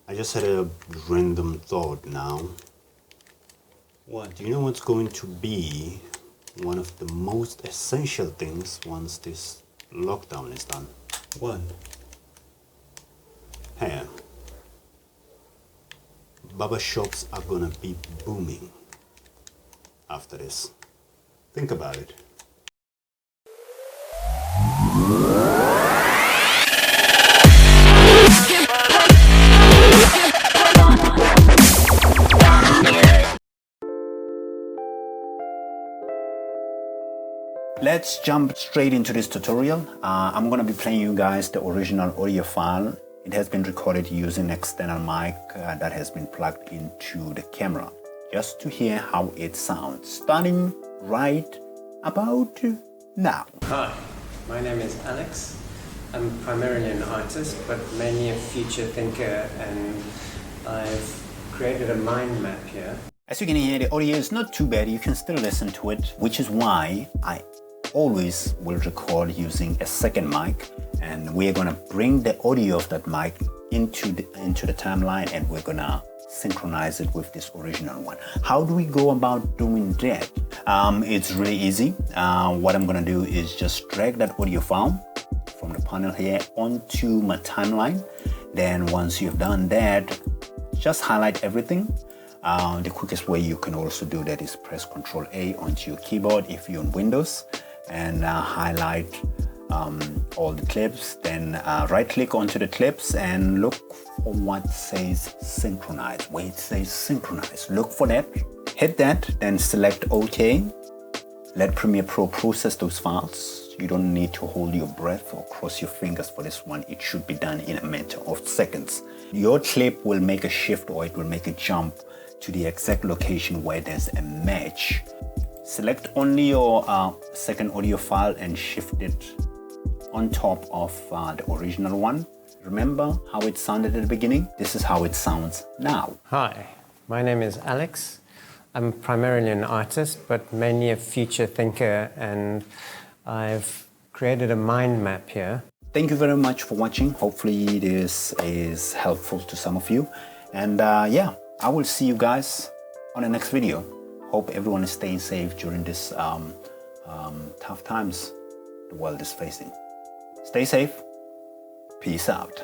I just had a random thought now. What do you know what's going to be one of the most essential things once this lockdown is done? What? Hair. Barber shops are gonna be booming after this. Think about it. Let's jump straight into this tutorial. I'm going to be playing you guys the original audio file. It has been recorded using an external mic that has been plugged into the camera, just to hear how it sounds, starting right about now. Hi, my name is Alex. I'm primarily an artist, but mainly a future thinker, and I've created a mind map here. As you can hear, the audio is not too bad. You can still listen to it, which is why I always will record using a second mic, and we're gonna bring the audio of that mic into the timeline, and we're gonna synchronize it with this original one. How do we go about doing that? It's really easy. What I'm gonna do is just drag that audio file from the panel here onto my timeline. Then once you've done that, just highlight everything. The quickest way you can also do that is press Ctrl A onto your keyboard if you're on Windows, and highlight all the clips. Then right click onto the clips and look for what says synchronize. Where it says synchronize, look for that, hit that, then select OK. Let Premiere Pro process those files. You don't need to hold your breath or cross your fingers for this one. It should be done in a matter of seconds. Your clip will make a shift, or it will make a jump to the exact location where there's a match. Select only your second audio file and shift it on top of the original one. Remember how it sounded at the beginning? This is how it sounds now. Hi, my name is Alex. I'm primarily an artist, but mainly a future thinker, and I've created a mind map here. Thank you very much for watching. Hopefully this is helpful to some of you. And yeah, I will see you guys on the next video. Hope everyone is staying safe during this tough times the world is facing. Stay safe. Peace out.